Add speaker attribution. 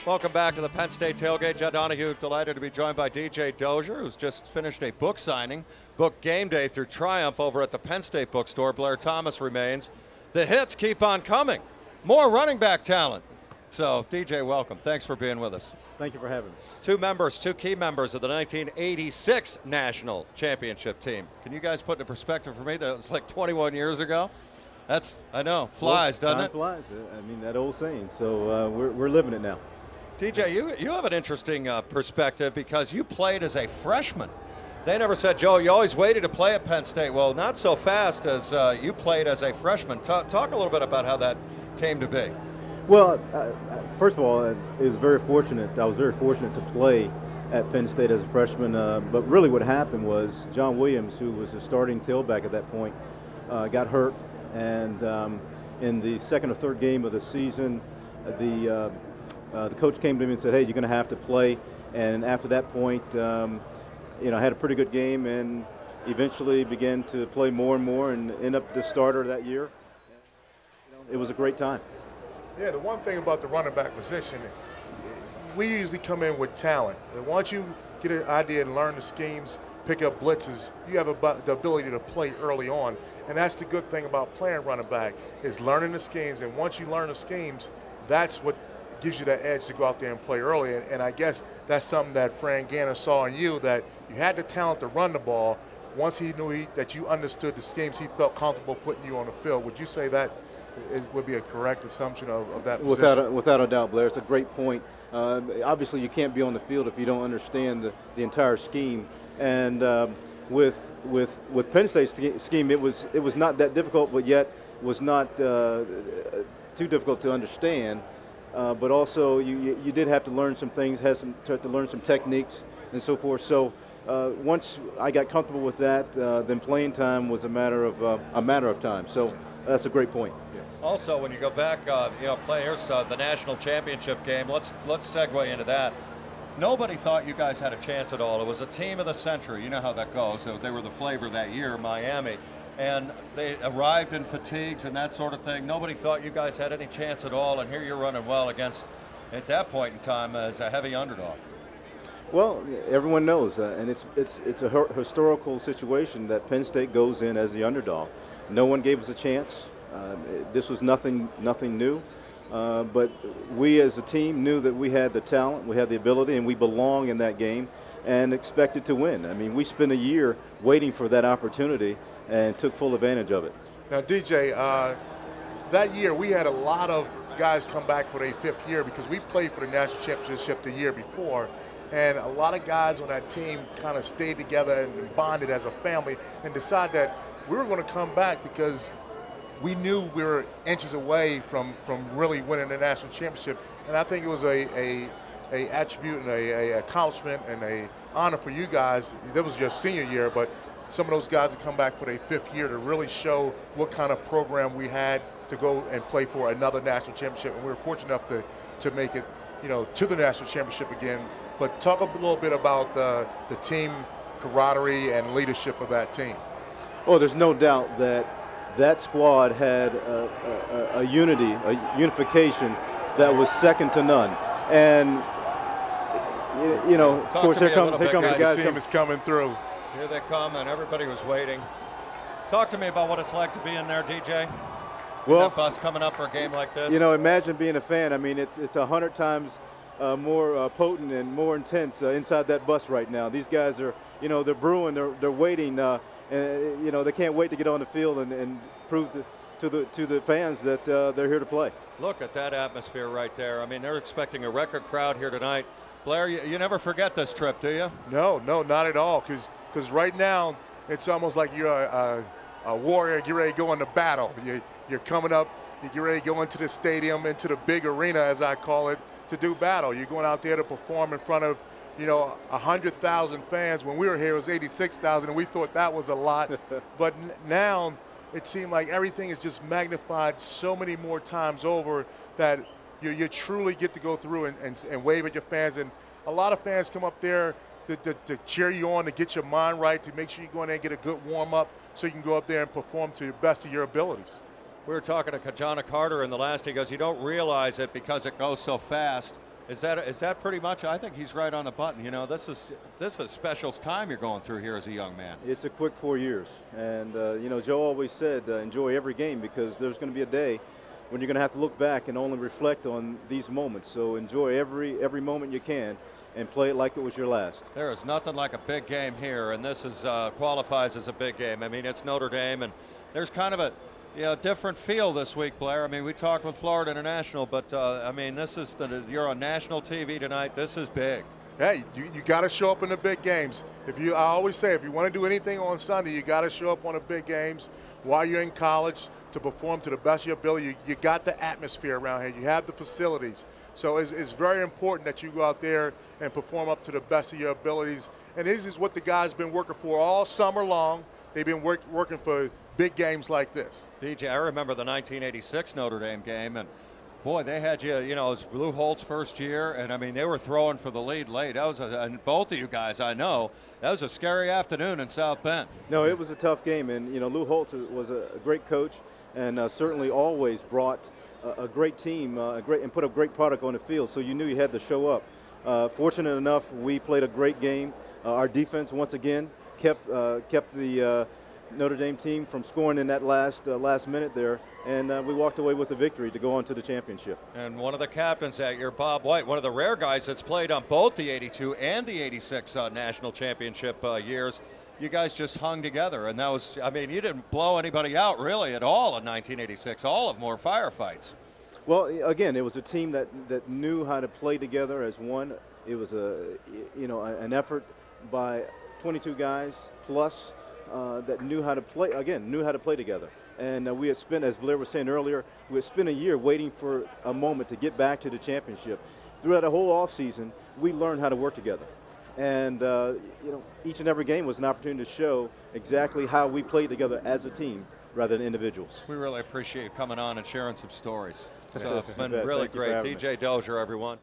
Speaker 1: Welcome back to the Penn State Tailgate. Judd Donahue, delighted to be joined by DJ Dozier, who's just finished a book signing. Book Game Day through Triumph over at the Penn State bookstore. Blair Thomas remains. The hits keep on coming. More running back talent. So, DJ, welcome. Thanks for being with us.
Speaker 2: Thank you for having me.
Speaker 1: Two key members of the 1986 National Championship team. Can you guys put into perspective for me? That was like 21 years ago. That's, I know, flies, doesn't it?
Speaker 2: Time flies. I mean, that old saying. So we're living it now.
Speaker 1: DJ, you have an interesting perspective because you played as a freshman. They never said, Joe, you always waited to play at Penn State. Well, not so fast as you played as a freshman. Talk a little bit about how that came to be.
Speaker 2: Well, first of all, it was very fortunate. I was very fortunate to play at Penn State as a freshman. But really what happened was John Williams, who was the starting tailback at that point, got hurt. And in the second or third game of the season, the coach came to me and said, hey, you're going to have to play. And after that point, I had a pretty good game and eventually began to play more and more and end up the starter that year. It was a great time.
Speaker 3: Yeah, the one thing about the running back position, we usually come in with talent. And once you get an idea and learn the schemes, pick up blitzes, you have the ability to play early on. And that's the good thing about playing running back, is learning the schemes. And once you learn the schemes, that's what gives you that edge to go out there and play early. And I guess that's something that Fran Gannon saw in you, that you had the talent to run the ball. Once he knew that you understood the schemes, he felt comfortable putting you on the field. Would you say that would be a correct assumption of that position?
Speaker 2: Without a doubt, Blair. It's a great point. Obviously, you can't be on the field if you don't understand the entire scheme. And with Penn State's scheme, it was not that difficult, but yet was not too difficult to understand. But also, you did have to learn some things, had to learn some techniques and so forth. So once I got comfortable with that, then playing time was a matter of time. So that's a great point.
Speaker 1: Also, when you go back, players, the national championship game. Let's segue into that. Nobody thought you guys had a chance at all. It was a team of the century. You know how that goes. They were the flavor that year, Miami. And they arrived in fatigues and that sort of thing. Nobody thought you guys had any chance at all, and here you're running well against, at that point in time, as a heavy underdog.
Speaker 2: Well, everyone knows, and it's a historical situation that Penn State goes in as the underdog. No one gave us a chance. This was nothing new. But we as a team knew that we had the talent, we had the ability, and we belong in that game and expected to win. I mean, we spent a year waiting for that opportunity and took full advantage of it.
Speaker 3: Now, DJ, that year we had a lot of guys come back for their fifth year because we played for the national championship the year before, and a lot of guys on that team kind of stayed together and bonded as a family and decided that we were going to come back because we knew we were inches away from really winning the national championship. And I think it was a attribute and a accomplishment and a honor for you guys. That was your senior year, but some of those guys have come back for their fifth year to really show what kind of program we had to go and play for another national championship. And we were fortunate enough to make it, to the national championship again. But talk a little bit about the team camaraderie and leadership of that team.
Speaker 2: Well, there's no doubt that squad had a unification that was second to none. And, of course, here comes the guys.
Speaker 3: The team is coming through.
Speaker 1: Here they come, and everybody was waiting. Talk to me about what it's like to be in there, DJ.
Speaker 2: Well,
Speaker 1: that bus coming up for a game like this.
Speaker 2: Imagine being a fan. I mean, it's 100 times more potent and more intense inside that bus right now. These guys are, they're brewing, they're waiting. And they can't wait to get on the field and prove to the fans that they're here to play.
Speaker 1: Look at that atmosphere right there. I mean, they're expecting a record crowd here tonight. Blair, you never forget this trip, do you?
Speaker 3: No, not at all. Because right now it's almost like you're a warrior. You're ready to go into battle. You're coming up. You're ready to go into the stadium, into the big arena, as I call it, to do battle. You're going out there to perform in front of 100,000 fans. When we were here, it was 86,000, and we thought that was a lot. But now it seemed like everything is just magnified so many more times over that you truly get to go through and wave at your fans. And a lot of fans come up there to cheer you on, to get your mind right, to make sure you go in there and get a good warm-up so you can go up there and perform to the best of your abilities.
Speaker 1: We were talking to Kajana Carter in the last. He goes, you don't realize it because it goes so fast. Is that pretty much? I think he's right on the button. You know, this is a special time you're going through here as a young man.
Speaker 2: It's a quick 4 years, and you know, Joe always said enjoy every game, because there's going to be a day when you're going to have to look back and only reflect on these moments. So enjoy every moment you can, and play it like it was your last.
Speaker 1: There is nothing like a big game here, and this is qualifies as a big game. I mean, it's Notre Dame, and there's kind of a different feel this week, Blair. I mean, we talked with Florida International, but I mean, this is you're on national TV tonight. This is big.
Speaker 3: Hey, you got to show up in the big games. I always say, if you want to do anything on Sunday, you got to show up on the big games while you're in college to perform to the best of your ability. You got the atmosphere around here. You have the facilities. So it's very important that you go out there and perform up to the best of your abilities. And this is what the guys been working for all summer long. They've been working for big games like this.
Speaker 1: DJ, I remember the 1986 Notre Dame game, and boy, they had you know, it was Lou Holt's first year, and I mean, they were throwing for the lead late. That was and both of you guys, I know, that was a scary afternoon in South Bend.
Speaker 2: No, it was a tough game, and you know, Lou Holtz was a great coach, and certainly always brought a great team, and put a great product on the field. So you knew you had to show up. Fortunate enough, we played a great game. Our defense once again kept the Notre Dame team from scoring in that last minute there, and we walked away with the victory to go on to the championship.
Speaker 1: And one of the captains that year, Bob White, one of the rare guys that's played on both the 82 and the 86 national championship years. You guys just hung together, and that was, I mean, you didn't blow anybody out really at all in 1986. All of them were firefights.
Speaker 2: Well, again, it was a team that knew how to play together as one. It was an effort by 22 guys plus that knew how to play together. And we had spent, as Blair was saying earlier, we had spent a year waiting for a moment to get back to the championship. Throughout the whole offseason, we learned how to work together. And each and every game was an opportunity to show exactly how we played together as a team rather than individuals.
Speaker 1: We really appreciate you coming on and sharing some stories. It's been really
Speaker 2: Thank you for
Speaker 1: great.
Speaker 2: having me.
Speaker 1: DJ Dozier, everyone.